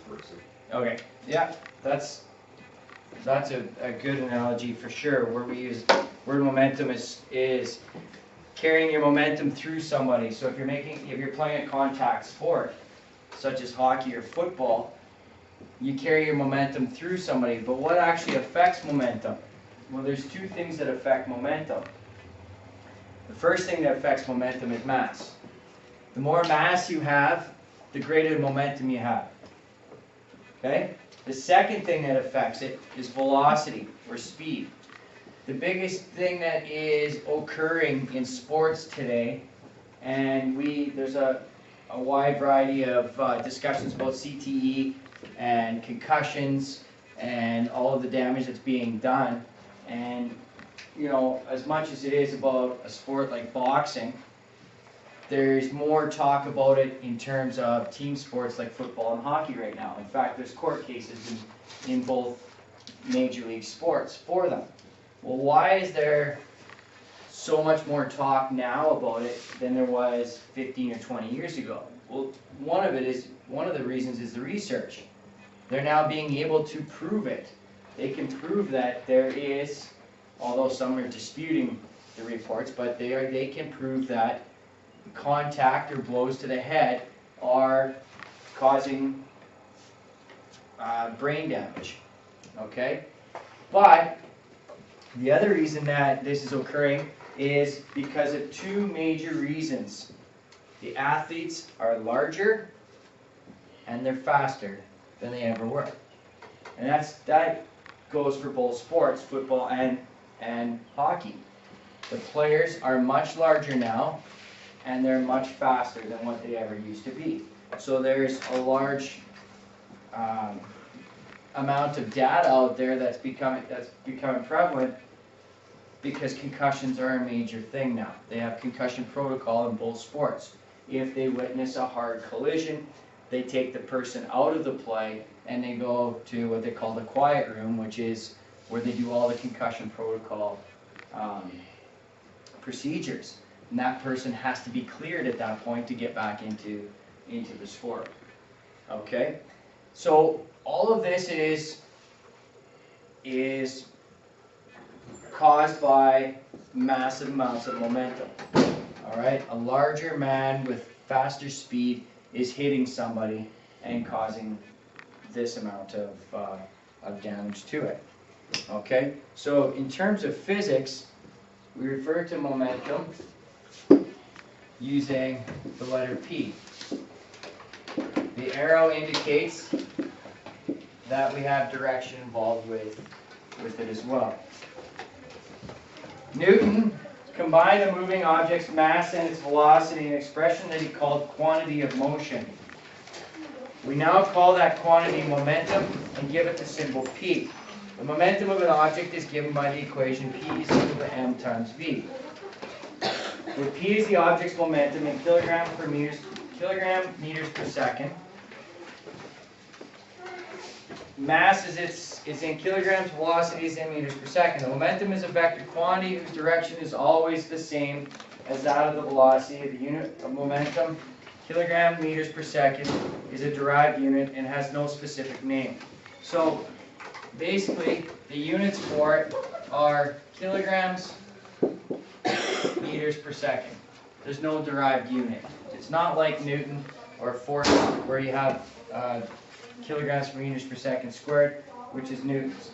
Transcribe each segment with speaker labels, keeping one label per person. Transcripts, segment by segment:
Speaker 1: first person.
Speaker 2: Okay, yeah, that's a good analogy for sure. Where we use word momentum is carrying your momentum through somebody. So if you're playing a contact sport, such as hockey or football, you carry your momentum through somebody. But what actually affects momentum? Well, there's two things that affect momentum. The first thing that affects momentum is mass. The more mass you have, the greater momentum you have. Okay? The second thing that affects it is velocity or speed. The biggest thing that is occurring in sports today, and there's a wide variety of discussions about CTE and concussions and all of the damage that's being done. And you know, as much as it is about a sport like boxing, there's more talk about it in terms of team sports like football and hockey right now. In fact, there's court cases in both major league sports for them. Well, why is there so much more talk now about it than there was 15 or 20 years ago? Well, one of the reasons is the research. They're now being able to prove it. They can prove that there is, although some are disputing the reports, but they can prove that contact or blows to the head are causing brain damage. Okay? But the other reason that this is occurring is because of two major reasons. The athletes are larger and they're faster than they ever were. And that goes for both sports, football and hockey. The players are much larger now and they're much faster than what they ever used to be. So there's a large amount of data out there that's becoming prevalent because concussions are a major thing now. They have concussion protocol in both sports. If they witness a hard collision, they take the person out of the play and they go to what they call the quiet room, which is where they do all the concussion protocol procedures. And that person has to be cleared at that point to get back into the sport. Okay? So all of this is caused by massive amounts of momentum. All right? A larger man with faster speed is hitting somebody and causing this amount of damage to it. Okay? So in terms of physics, we refer to momentum using the letter P. The arrow indicates that we have direction involved with it as well. Newton combined a moving object's mass and its velocity in an expression that he called quantity of motion. We now call that quantity momentum and give it the symbol P. The momentum of an object is given by the equation P is equal to m times v, where P is the object's momentum in kilogram meters per second. Mass is in kilograms, velocity is in meters per second. The momentum is a vector quantity whose direction is always the same as that of the velocity. The unit of momentum, kilogram meters per second, is a derived unit and has no specific name. So basically, the units for it are kilograms meters per second. There's no derived unit. It's not like Newton or force where you have kilograms per meters per second squared, which is newtons.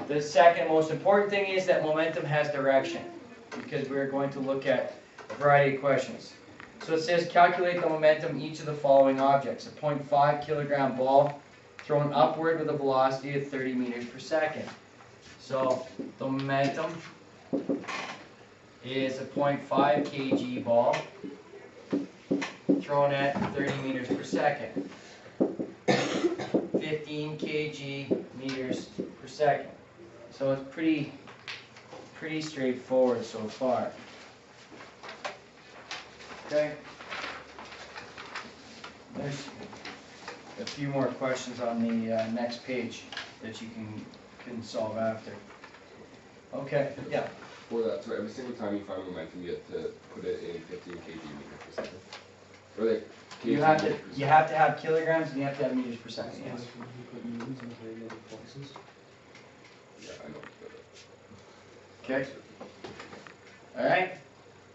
Speaker 2: The second most important thing is that momentum has direction, because we're going to look at a variety of questions. So it says calculate the momentum of each of the following objects. A 0.5 kilogram ball thrown upward with a velocity of 30 meters per second. So the momentum is a 0.5 kg ball thrown at 30 meters per second. 15 kg meters per second. So it's pretty straightforward so far. Okay. There's a few more questions on the next page that you can solve after. Okay. Yeah.
Speaker 1: For that, so every single time you find momentum, you have to put it in 15 kg meters per second. Or like
Speaker 2: You have to have kilograms and you have to have meters per second. Yes.
Speaker 1: Yeah, I know.
Speaker 2: Okay. All right.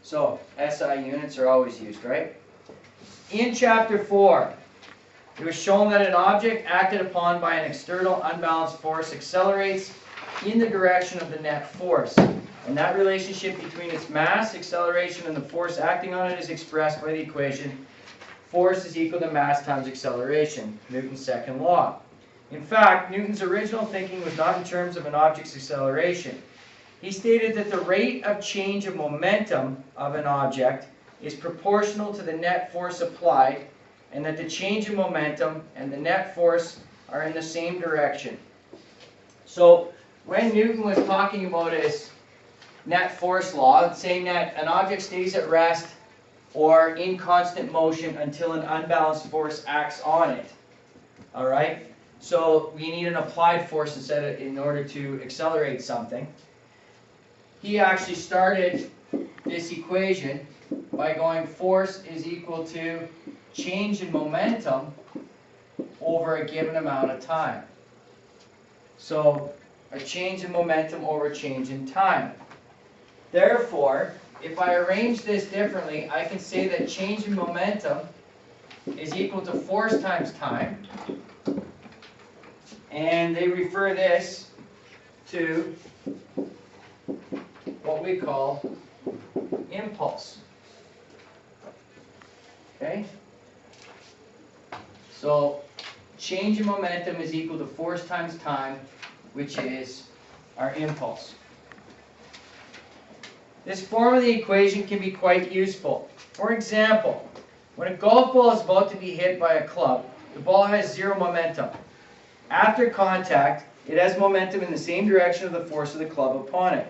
Speaker 2: So SI units are always used, right? In chapter 4, it was shown that an object acted upon by an external unbalanced force accelerates in the direction of the net force. And that relationship between its mass, acceleration, and the force acting on it is expressed by the equation force is equal to mass times acceleration, Newton's second law. In fact, Newton's original thinking was not in terms of an object's acceleration. He stated that the rate of change of momentum of an object is proportional to the net force applied, and that the change in momentum and the net force are in the same direction. So when Newton was talking about his net force law, saying that an object stays at rest or in constant motion until an unbalanced force acts on it. All right? So we need an applied force in order to accelerate something. He actually started this equation by going force is equal to change in momentum over a given amount of time. So a change in momentum over a change in time. Therefore, if I arrange this differently, I can say that change in momentum is equal to force times time. And they refer this to what we call impulse. Okay? So change in momentum is equal to force times time, which is our impulse. This form of the equation can be quite useful. For example, when a golf ball is about to be hit by a club, the ball has zero momentum. After contact, it has momentum in the same direction of the force of the club upon it.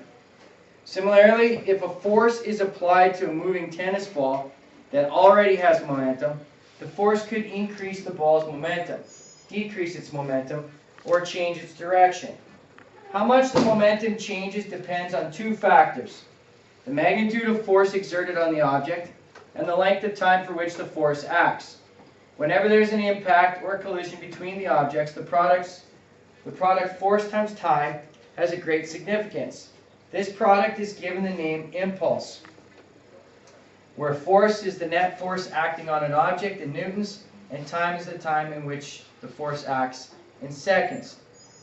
Speaker 2: Similarly, if a force is applied to a moving tennis ball that already has momentum, the force could increase the ball's momentum, decrease its momentum, or change its direction. How much the momentum changes depends on two factors: the magnitude of force exerted on the object, and the length of time for which the force acts. Whenever there's an impact or collision between the objects, the product force times time has a great significance. This product is given the name impulse, where force is the net force acting on an object in newtons, and time is the time in which the force acts in seconds.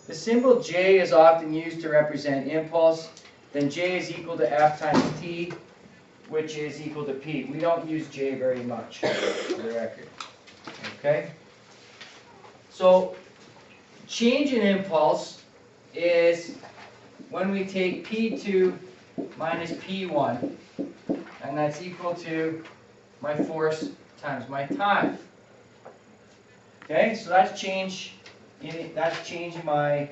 Speaker 2: The symbol J is often used to represent impulse. Then J is equal to F times T, which is equal to P. We don't use J very much, for the record. Okay? So, change in impulse is when we take P2 minus P1, and that's equal to my force times my time. Okay? So that's change in my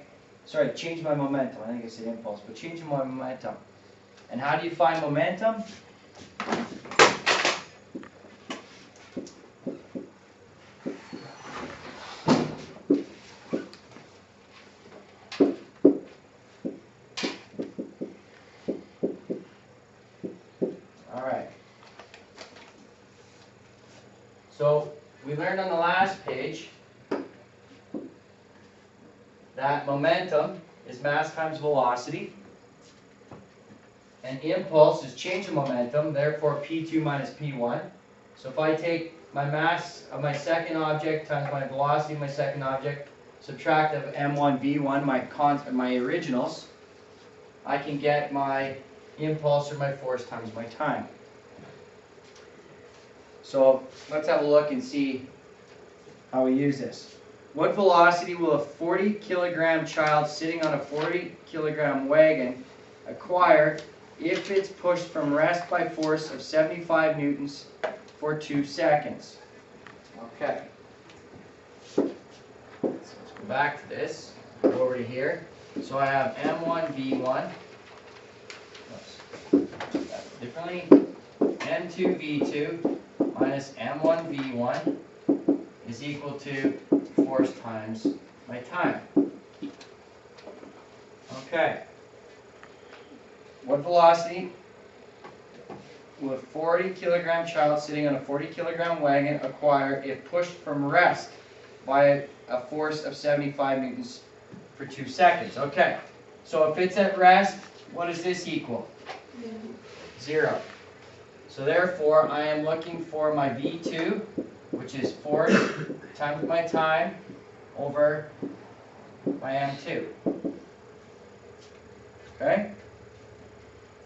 Speaker 2: momentum. I think I said impulse, but change in my momentum. And how do you find momentum? All right. So we learned on the last page that momentum is mass times velocity, and impulse is change in momentum, therefore P2 minus P1. So if I take my mass of my second object times my velocity of my second object, subtract of m1, v1, my originals, I can get my impulse or my force times my time. So let's have a look and see how we use this. What velocity will a 40-kilogram child sitting on a 40-kilogram wagon acquire if it's pushed from rest by force of 75 newtons for 2 seconds? Okay. So let's go back to this. Go over to here. So I have m1, v1. Differently. m2, v2 minus m1, v1 is equal to force times my time. Okay. What velocity will a 40 kilogram child sitting on a 40 kilogram wagon acquire if pushed from rest by a force of 75 newtons for 2 seconds? Okay, so if it's at rest, what does this equal? 0. So therefore, I am looking for my V2, which is force times my time over my M2. Okay?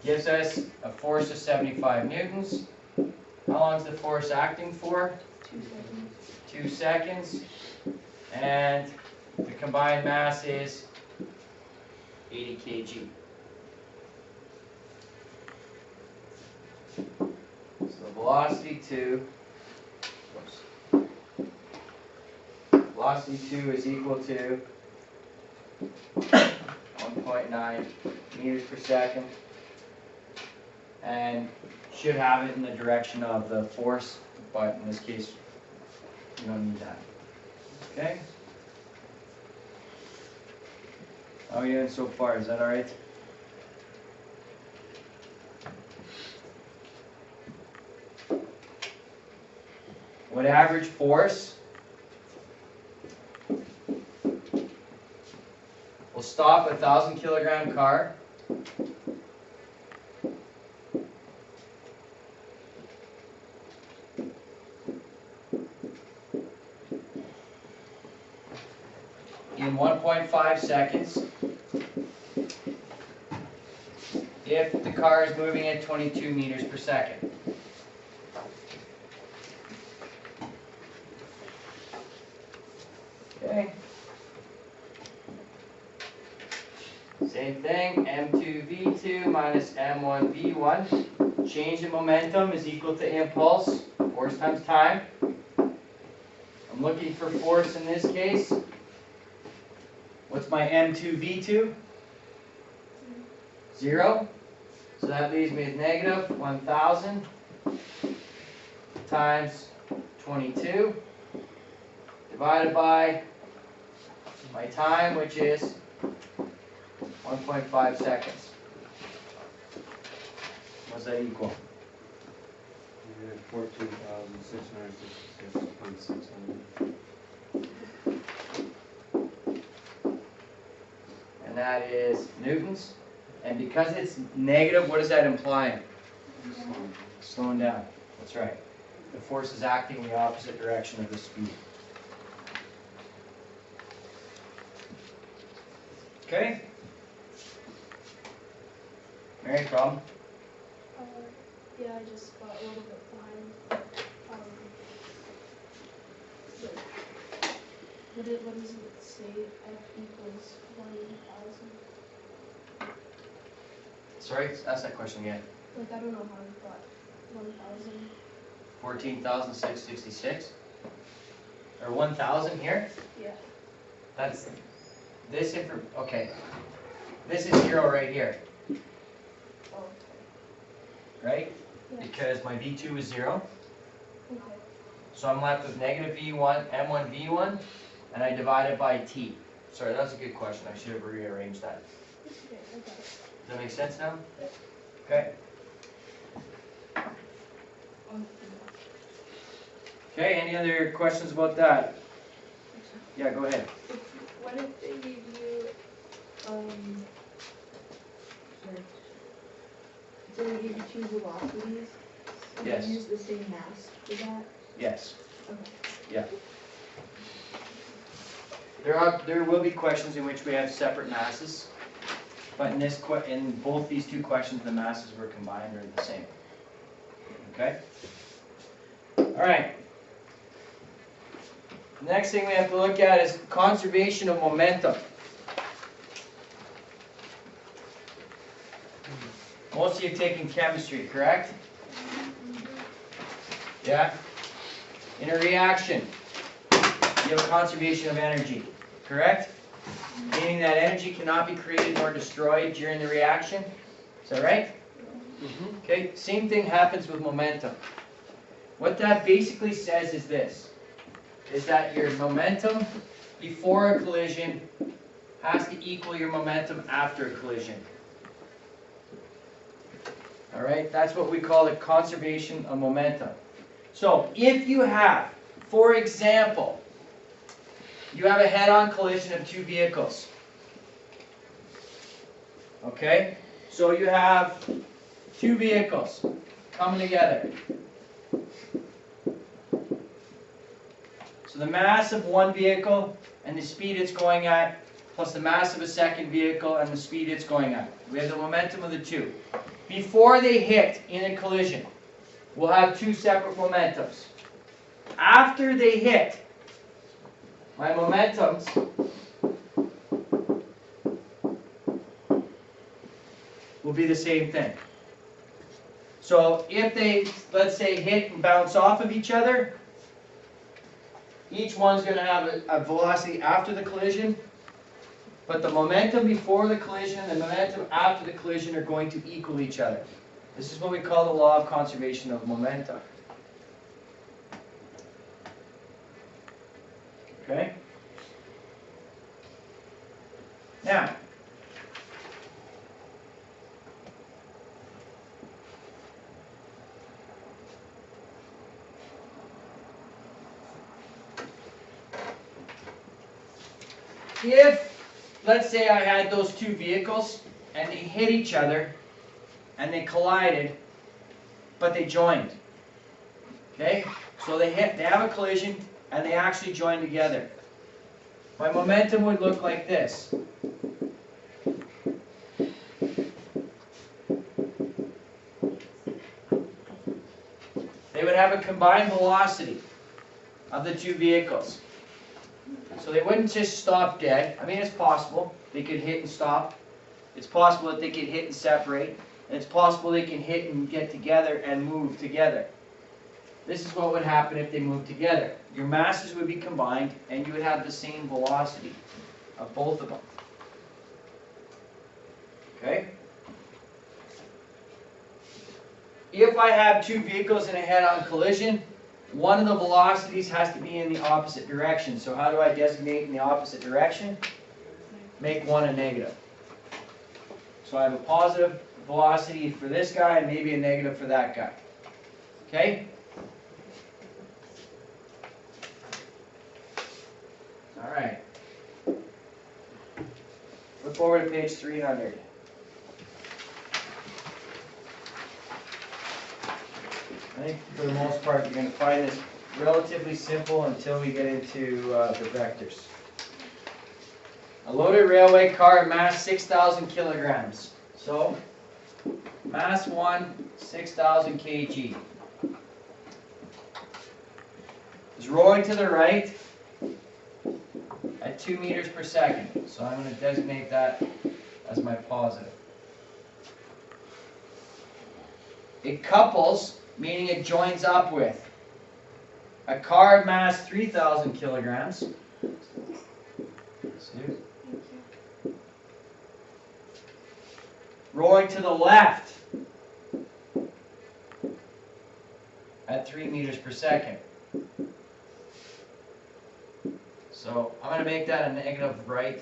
Speaker 2: Gives us a force of 75 newtons. How long is the force acting for?
Speaker 3: 2 seconds.
Speaker 2: 2 seconds. And the combined mass is 80 kg. So the velocity 2, velocity 2 is equal to 1.9 meters per second, and should have it in the direction of the force, but in this case, you don't need that. Okay? How are you doing so far? Is that alright? What average force will stop a 1,000 kilogram car in 1.5 seconds if the car is moving at 22 meters per second? Okay. Same thing, M2V2 minus M1V1. Change in momentum is equal to impulse, force times time. I'm looking for force in this case. What's my M2V2? 0. So that leaves me with negative 1,000 times 22 divided by my time, which is 1.5 seconds. What does that equal?
Speaker 1: 14,666.600.
Speaker 2: And that is newtons. And because it's negative, what is that implying? Slowing down. That's right. The force is acting in the opposite direction of the speed. Okay? Mary, problem?
Speaker 3: Yeah, I just got a little bit behind. What does it say? F equals 1,000.
Speaker 2: Sorry, ask that question again.
Speaker 3: Like, I don't know how you got 1,000.
Speaker 2: 14,666? Or 1,000 here?
Speaker 3: Yeah.
Speaker 2: That's this okay. This is 0 right here,
Speaker 3: Oh,
Speaker 2: right?
Speaker 3: okay.
Speaker 2: Because my V2 is 0.
Speaker 3: Okay.
Speaker 2: So I'm left with negative V1, M1 V1, and I divide it by T. Sorry, that was a good question. I should have rearranged that.
Speaker 3: Okay, I got it.
Speaker 2: Does that make sense now? Okay. Okay, any other questions about that? Yeah, go ahead.
Speaker 4: What if they give you, sorry, so they give you 2 velocities, and
Speaker 2: Yes.
Speaker 4: they use the same mass for that?
Speaker 2: Yes.
Speaker 4: Okay.
Speaker 2: There will be questions in which we have separate masses, but in both these two questions, the masses were combined are the same. Okay? All right. Next thing we have to look at is conservation of momentum. Most of you have taken chemistry, correct? Yeah? In a reaction, you have a conservation of energy, correct? Meaning that energy cannot be created nor destroyed during the reaction. Is that right? Okay, same thing happens with momentum. What that basically says is this, is that your momentum before a collision has to equal your momentum after a collision. All right, that's what we call the conservation of momentum. So if you have, for example, you have a head-on collision of two vehicles. Okay, so you have two vehicles coming together. So the mass of one vehicle and the speed it's going at, plus the mass of a second vehicle and the speed it's going at. We have the momentum of the two. Before they hit in a collision, we'll have two separate momentums. After they hit, my momentums will be the same thing. So if they, let's say, hit and bounce off of each other, each one's going to have a velocity after the collision, but the momentum before the collision and the momentum after the collision are going to equal each other. This is what we call the law of conservation of momentum. Okay? Now, if, let's say I had those two vehicles and they hit each other and they collided, but they joined. Okay? So they have a collision and they actually join together. My momentum would look like this. They would have a combined velocity of the two vehicles. So they wouldn't just stop dead. I mean, it's possible. They could hit and stop. It's possible that they could hit and separate. And it's possible they can hit and get together and move together. This is what would happen if they moved together. Your masses would be combined and you would have the same velocity of both of them. Okay? If I have two vehicles in a head-on collision, one of the velocities has to be in the opposite direction. So how do I designate in the opposite direction? Make one a negative. So I have a positive velocity for this guy and maybe a negative for that guy. Okay? All right. Flip over to page 300. I think for the most part you're going to find this relatively simple until we get into the vectors. A loaded railway car, mass 6,000 kilograms. So, mass 1, 6,000 kg. It's rolling to the right at 2 meters per second. So I'm going to designate that as my positive. It couples, meaning it joins up with a car of mass 3,000 kilograms. Rolling to the left at 3 meters per second. So I'm going to make that a negative right.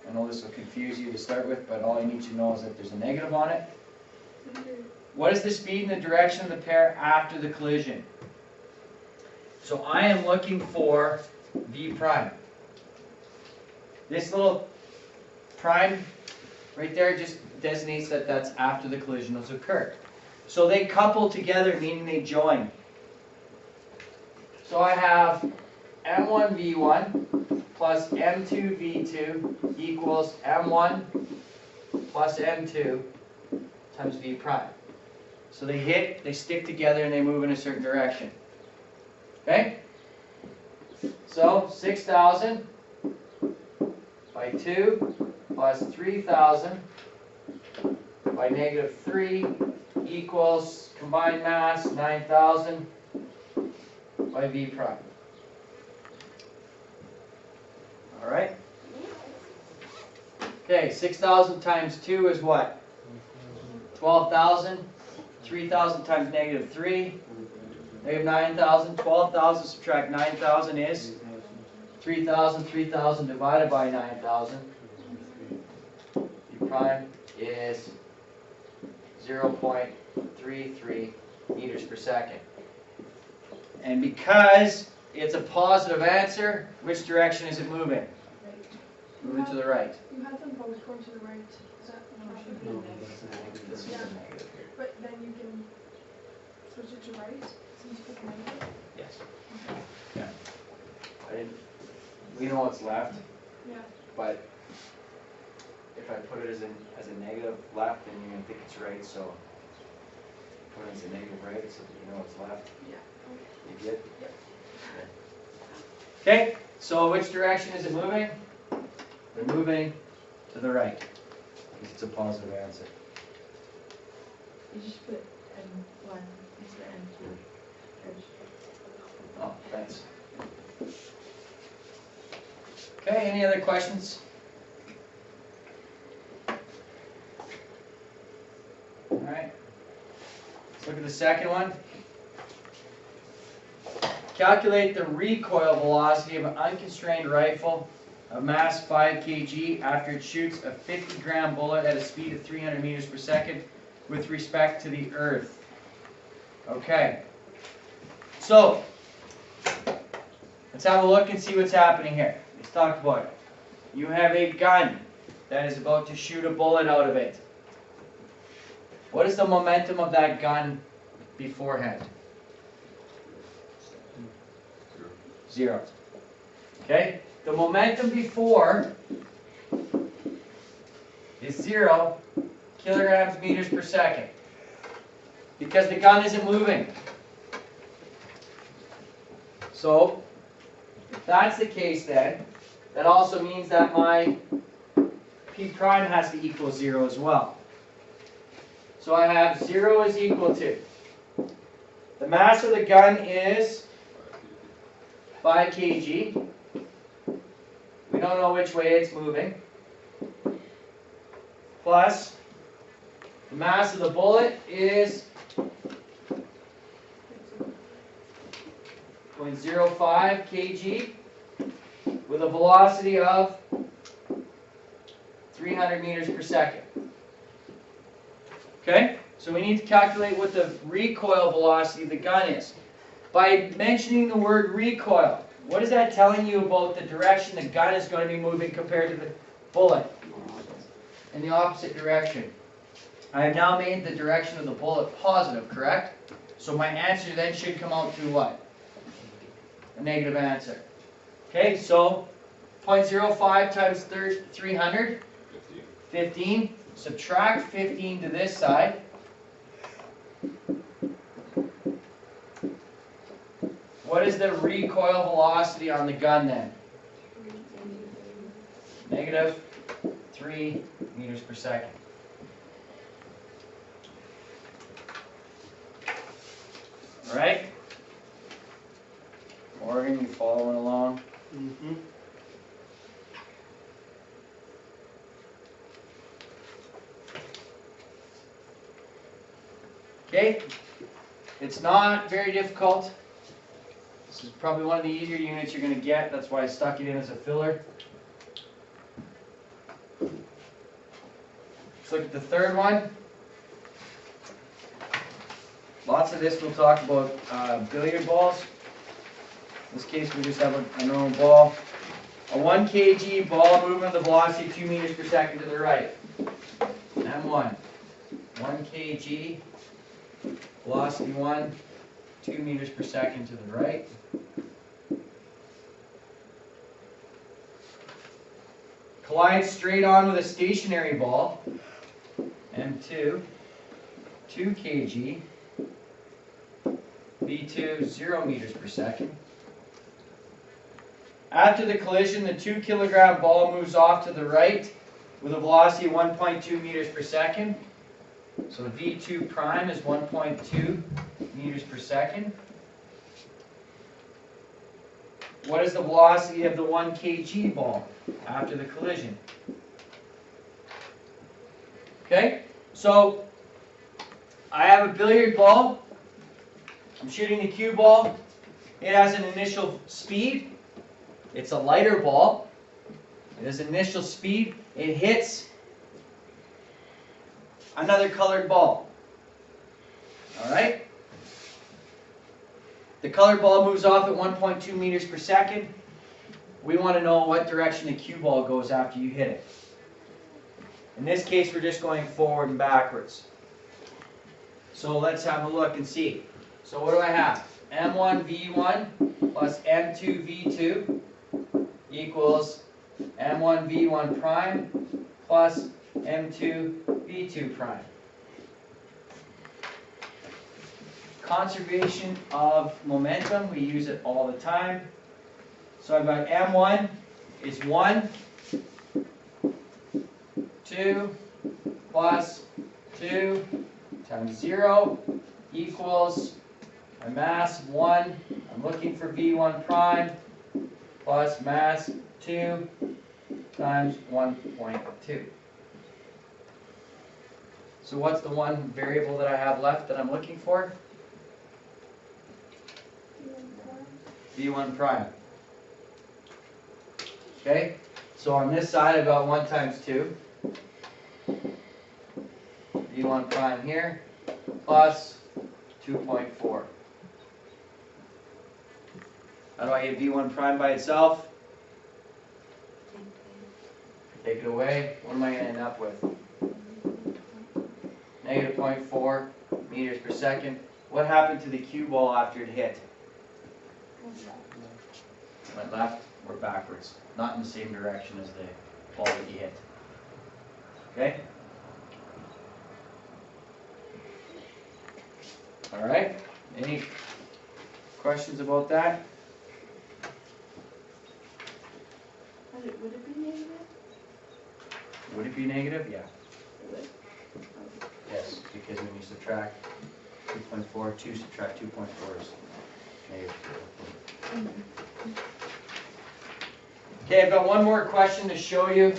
Speaker 2: I know this will confuse you to start with, but all you need to know is that there's a negative on it. What is the speed and the direction of the pair after the collision? So I am looking for V prime. This little prime right there just designates that that's after the collision has occurred. So they couple together, meaning they join. So I have M1V1 plus M2V2 equals M1 plus M2 times V prime. So they hit, they stick together, and they move in a certain direction. Okay? So 6,000 by 2 plus 3,000 by negative 3 equals combined mass 9,000 by V prime. All right? Okay, 6,000 times 2 is what? 12,000. 3,000 times negative 3. Negative 9,000. 12,000 subtract 9,000 is 3,000. 3,000 divided by 9,000. V prime is 0.33 meters per second. And because it's a positive answer, which direction is it moving?
Speaker 3: Right.
Speaker 2: Moving to the right.
Speaker 3: You had them both going to the right, is that not
Speaker 4: should
Speaker 3: good?
Speaker 4: be
Speaker 2: This is
Speaker 3: Yeah.
Speaker 2: a negative here.
Speaker 3: But then you can switch it to right, since you put negative.
Speaker 2: Yes. Yeah. I didn't, we know what's left,
Speaker 3: Yeah.
Speaker 2: but if I put it as a negative left, then you're gonna think it's right, so put it as a negative right, so that you know what's left.
Speaker 3: Yeah.
Speaker 2: You good?
Speaker 3: Yep.
Speaker 2: Okay, so which direction is it moving? They're moving to the right, because it's a positive answer.
Speaker 4: You just put M1 instead of M2.
Speaker 2: Oh, thanks. Okay, any other questions? All right. Let's look at the second one. Calculate the recoil velocity of an unconstrained rifle of mass 5 kg after it shoots a 50-gram bullet at a speed of 300 meters per second with respect to the earth. Okay. So, let's have a look and see what's happening here. Let's talk about it. You have a gun that is about to shoot a bullet out of it. What is the momentum of that gun beforehand? 0. Okay? The momentum before is 0 kilograms meters per second. Because the gun isn't moving. So, if that's the case then, that also means that my P prime has to equal 0 as well. So I have 0 is equal to, the mass of the gun is 5 kg. We don't know which way it's moving. Plus, the mass of the bullet is 0.05 kg with a velocity of 300 meters per second. Okay? So we need to calculate what the recoil velocity of the gun is. By mentioning the word recoil, what is that telling you about the direction the gun is going to be moving compared to the bullet? In the opposite direction. I have now made the direction of the bullet positive, correct? So my answer then should come out to what? A negative answer. Okay, so 0.05 times 300, 15. Subtract 15 to this side. What is the recoil velocity on the gun then? Negative 3 meters per second. All right? Morgan, you following along?
Speaker 5: Mm-hmm.
Speaker 2: Okay, it's not very difficult. This is probably one of the easier units you're going to get. That's why I stuck it in as a filler. Let's look at the third one. Lots of this we'll talk about billiard balls. In this case, we just have a normal ball. A 1 kg ball moving with a velocity 2 meters per second to the right. M1. 1 kg. Velocity 1, 2 meters per second to the right. Collide straight on with a stationary ball. M2, 2 kg. V2, 0 meters per second. After the collision, the 2 kilogram ball moves off to the right with a velocity of 1.2 meters per second. So V2 prime is 1.2 meters per second. What is the velocity of the 1 kg ball after the collision? Okay, so I have a billiard ball. I'm shooting the cue ball. It has an initial speed. It's a lighter ball. It has initial speed. It hits another colored ball. All right? The colored ball moves off at 1.2 meters per second. We want to know what direction the cue ball goes after you hit it. In this case, we're just going forward and backwards. So let's have a look and see. So what do I have? M1 V1 plus M2 V2 equals M1 V1 prime plus M2 V2 prime. Conservation of momentum, we use it all the time. So I've got M1 is 1, 2 plus 2 times 0 equals my mass 1. I'm looking for V1 prime plus mass 2 times 1.2. So what's the one variable that I have left that I'm looking for? V1 prime. Okay, so on this side I've got 1 times 2. V1 prime here plus 2.4. How do I get V1 prime by itself? Take it away. What am I going to end up with? Negative 0.4 meters per second. What happened to the cue ball after it hit? Went left or backwards. Not in the same direction as the ball that you hit. Okay? Alright? Any questions about that?
Speaker 4: Would it be negative?
Speaker 2: Would it be negative? Yeah.
Speaker 4: It would.
Speaker 2: Yes, because when you subtract 2.4, 2 subtract 2.4 is negative 2. Okay, I've got one more question to show you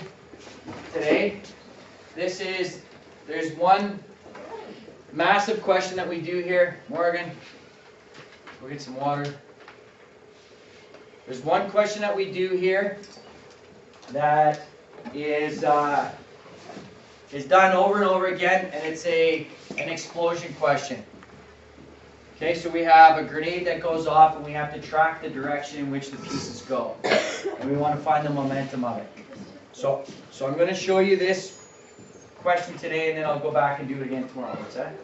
Speaker 2: today. There's one massive question that we do here. Morgan, go get some water. There's one question that we do here that is done over and over again, and it's an explosion question. Okay, so we have a grenade that goes off, and we have to track the direction in which the pieces go, and we want to find the momentum of it. So I'm going to show you this question today, and then I'll go back and do it again tomorrow. What's that?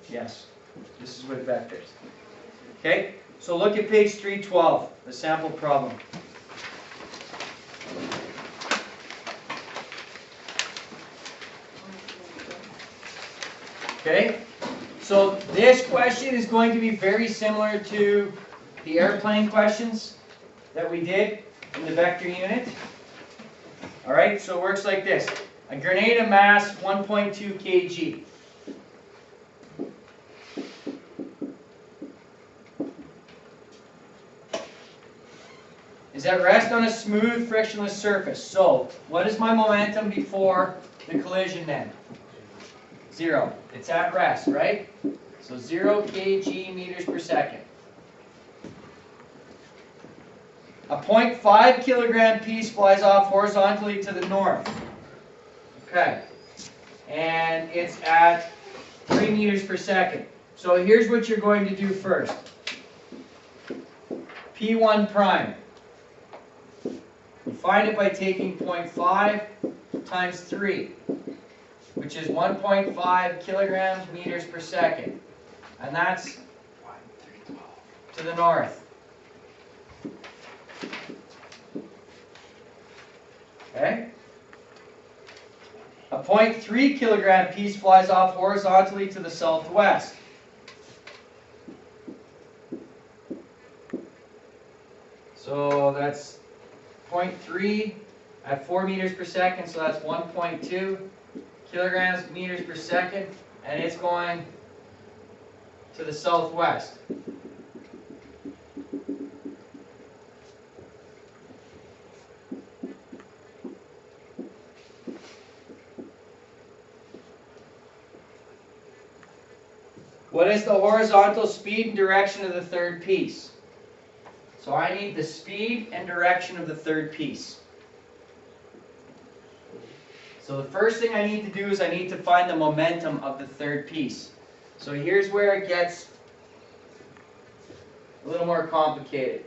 Speaker 2: Yes, this is with vectors. Okay, so look at page 312, the sample problem. Okay, so this question is going to be very similar to the airplane questions that we did in the vector unit. Alright, so it works like this. A grenade of mass 1.2 kg. Is at rest on a smooth, frictionless surface. So, what is my momentum before the collision then? 0. It's at rest, right? So 0 kg meters per second. A 0.5 kilogram piece flies off horizontally to the north. Okay. And it's at 3 meters per second. So here's what you're going to do first. P1 prime. You find it by taking 0.5 times 3, which is 1.5 kilograms meters per second. And that's to the north. Okay? A 0.3 kilogram piece flies off horizontally to the southwest. So that's 0.3 at 4 meters per second, so that's 1.2 kilograms meters per second, and it's going to the southwest. What is the horizontal speed and direction of the third piece? So I need the speed and direction of the third piece. So the first thing I need to do is I need to find the momentum of the third piece. So here's where it gets a little more complicated.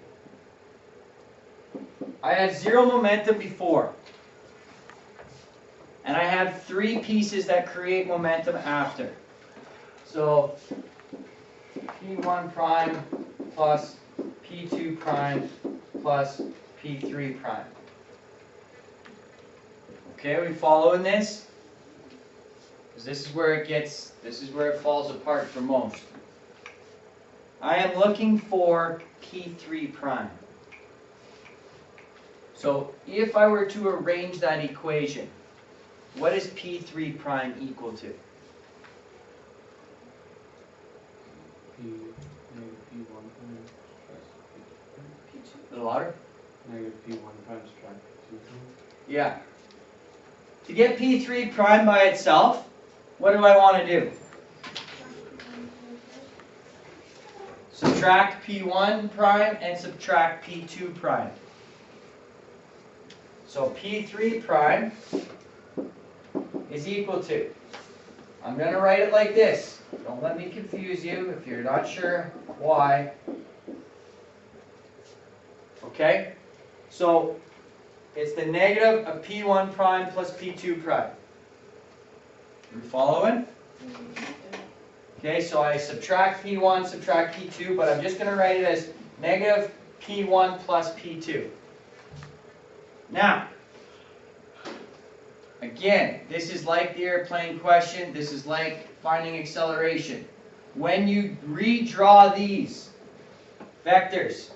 Speaker 2: I had zero momentum before. And I have three pieces that create momentum after. So P1 prime plus P2 prime plus P3 prime. Okay, we following this? Because this is where it falls apart for most. I am looking for P3 prime. So if I were to arrange that equation, what is P3 prime equal to?
Speaker 5: Negative P1 prime
Speaker 2: A little louder?
Speaker 5: negative P1 prime subtract P2 prime.
Speaker 2: Yeah. To get P3 prime by itself, what do I want to do? Subtract P1 prime and subtract P2 prime. So P3 prime is equal to, I'm going to write it like this. Don't let me confuse you if you're not sure why. Okay? So it's the negative of P1 prime plus P2 prime. You following? Okay, so I subtract P1, subtract P2, but I'm just going to write it as negative P1 plus P2. Now, again, this is like the airplane question. This is like finding acceleration. When you redraw these vectors,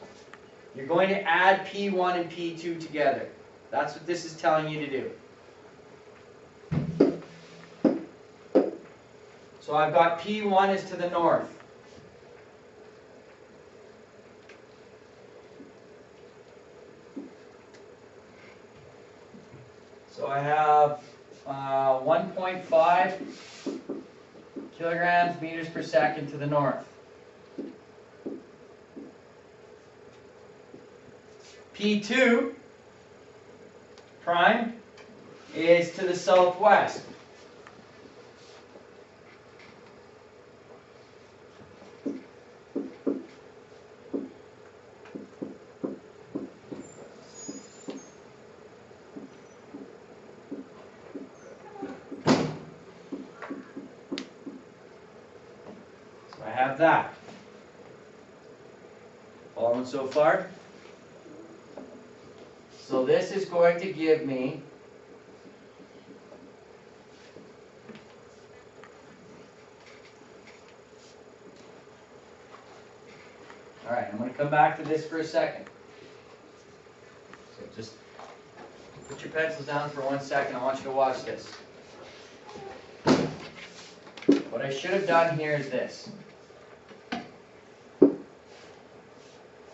Speaker 2: you're going to add P1 and P2 together. That's what this is telling you to do. So I've got P1 is to the north. So I have 1.5 kilograms meters per second to the north. P2 prime is to the southwest. So I have that. Following so far? So this is going to give me alright, I'm going to come back to this for a second. So just put your pencils down for 1 second. I want you to watch this. What I should have done here is this.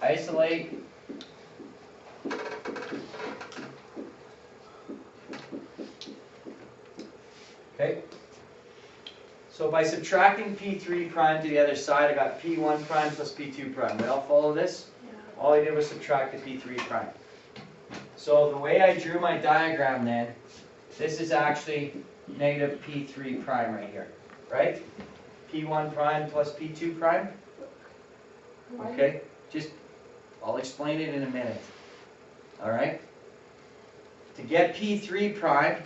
Speaker 2: Isolate okay? So by subtracting P3 prime to the other side, I got P1 prime plus P2 prime. We all follow this?
Speaker 3: Yeah.
Speaker 2: All I did was subtract the P3 prime. So the way I drew my diagram then, this is actually negative P3 prime right here, right? P1 prime plus P2 prime. Okay, just, I'll explain it in a minute. All right? To get P3 prime,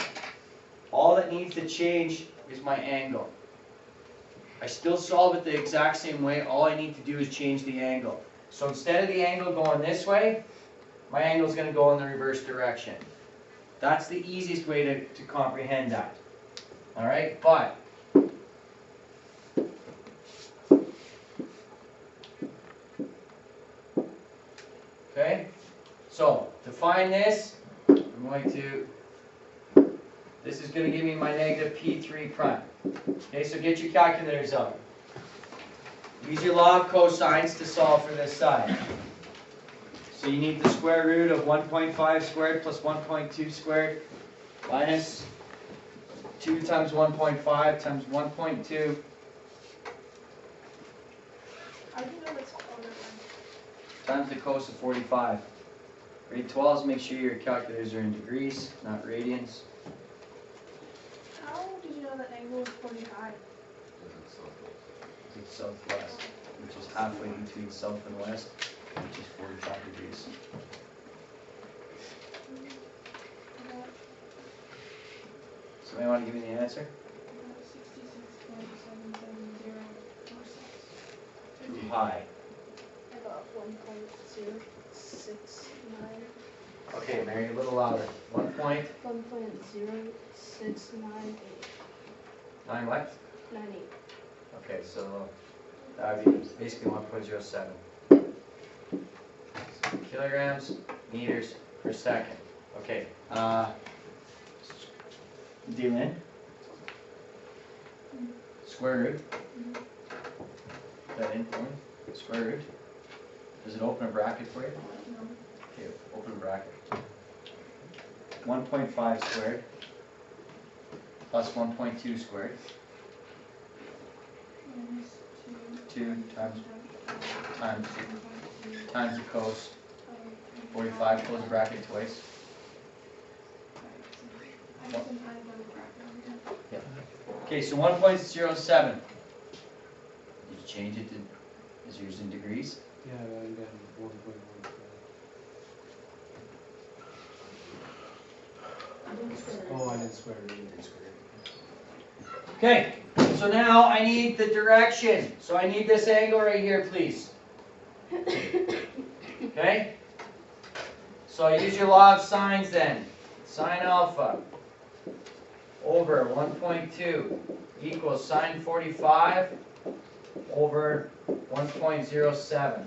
Speaker 2: all that needs to change is my angle. I still solve it the exact same way. All I need to do is change the angle. So instead of the angle going this way, my angle is going to go in the reverse direction. That's the easiest way to comprehend that. All right, but okay, so to find this, I'm going to, this is going to give me my negative P3 prime. Okay, so get your calculators out. Use your law of cosines to solve for this side. So you need the square root of 1.5 squared plus 1.2 squared minus 2 times 1.5 times 1.2
Speaker 3: How do you know it's quarter one?
Speaker 2: times the cos of 45. Grade 12s, make sure your calculators are in degrees, not radians.
Speaker 3: How did you know that angle was 45?
Speaker 1: Because it's so close.
Speaker 2: to the southwest, which is halfway between south and west, which is 45 degrees. Somebody want to give me the answer?
Speaker 3: 66.770
Speaker 2: Too high.
Speaker 3: I got 1.069.
Speaker 2: Okay, Mary, a little louder. 1.9
Speaker 3: 1.0698.
Speaker 2: what?
Speaker 3: 98.
Speaker 2: Okay, so that would be basically 1.07. Kilograms, meters per second. Okay, Dylan? Square root? Put that in for me. Square root. Does it open a bracket for you?
Speaker 3: No.
Speaker 2: Okay, open bracket. 1.5 squared plus 1.2 squared.
Speaker 3: Minus
Speaker 2: 2 times
Speaker 3: 2
Speaker 2: times the cos. 45, close the bracket twice. Okay, so 1.07. Did you change it to, is yours in degrees?
Speaker 5: Yeah, and then 1.14. Oh, I didn't swear it.
Speaker 2: Okay, so now I need the direction. So I need this angle right here, please. Okay? So use your law of sines then. Sine alpha over 1.2 equals sine 45 over 1.07.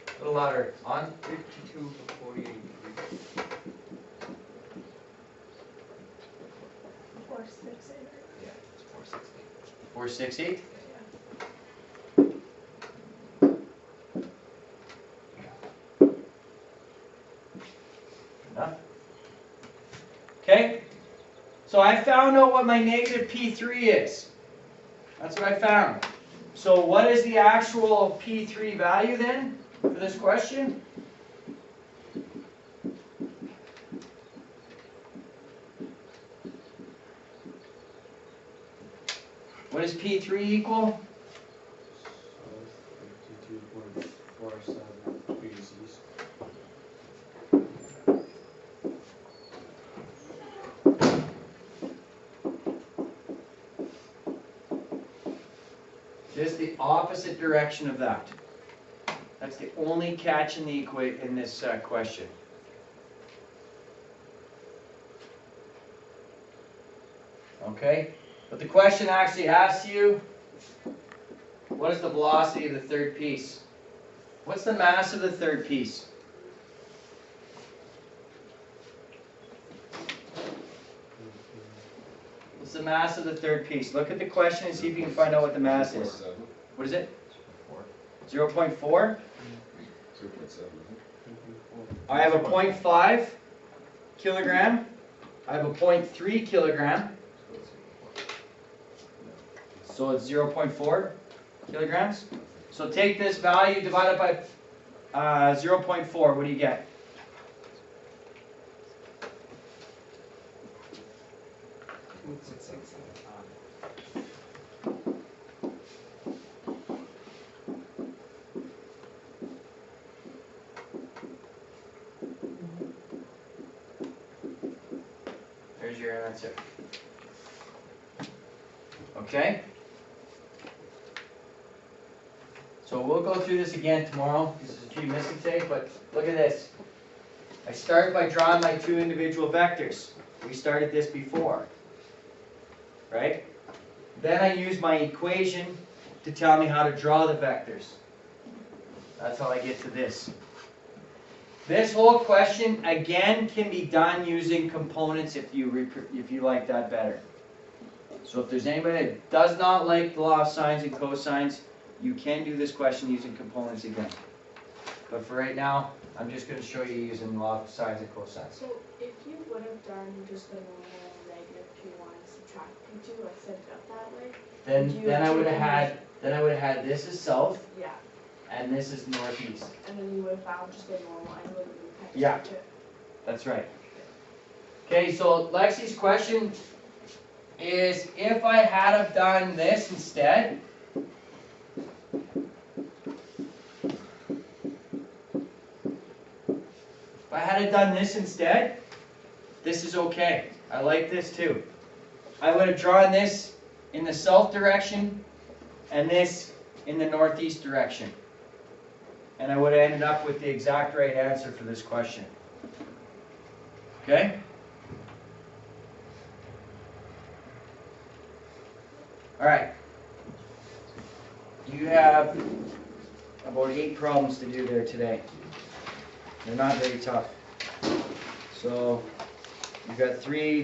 Speaker 2: A little louder. On?
Speaker 5: 52.48.
Speaker 3: 468.
Speaker 2: Yeah, it's 460. 460? Enough? Okay? So I found out what my negative P3 is. That's what I found. So what is the actual P3 value then for this question? What does P3 equal?
Speaker 5: So 52.47 degrees east.
Speaker 2: Just the opposite direction of that. That's the only catch in the in this question. Okay? But the question actually asks you, what is the velocity of the third piece? What's the mass of the third piece? What's the mass of the third piece? Look at the question and see if you can find out what the mass is. What is it? 0.4?
Speaker 1: 0.7.
Speaker 2: I have a 0.5 kilogram. I have a 0.3 kilogram. So it's 0.4 kilograms. So take this value, divide it by 0.4. What do you get? There's your answer. Okay? So we'll go through this again tomorrow. This is a few missing today, but look at this. I start by drawing my two individual vectors. We started this before. Right? Then I use my equation to tell me how to draw the vectors. That's how I get to this. This whole question, again, can be done using components if you like that better. So if there's anybody that does not like the law of sines and cosines, you can do this question using components again. But for right now, I'm just going to show you using the law of sines and cosines.
Speaker 3: So if you would have done just the normal negative P1 subtract P2, like set it up that way,
Speaker 2: Then I would have had this as south,
Speaker 3: yeah.
Speaker 2: and this is northeast.
Speaker 3: And then you would have found just a normal angle. and you would
Speaker 2: Yeah.
Speaker 3: have to switch it.
Speaker 2: That's right. Okay, so Lexi's question is, if I had have done this instead, if I had have done this instead, this is okay. I like this too. I would have drawn this in the south direction and this in the northeast direction. And I would have ended up with the exact right answer for this question. Okay? Alright. You have about 8 problems to do there today. They're not very tough. So, you've got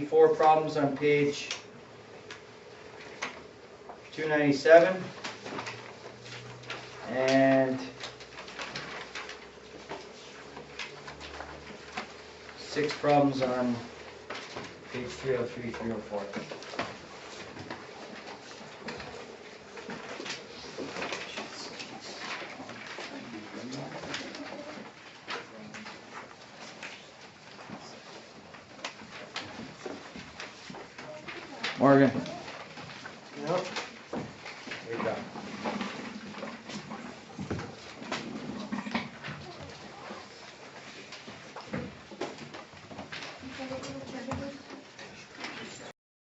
Speaker 2: 4 problems on page 297. And 6 problems on page 303, 304. Morgan.
Speaker 5: Yep.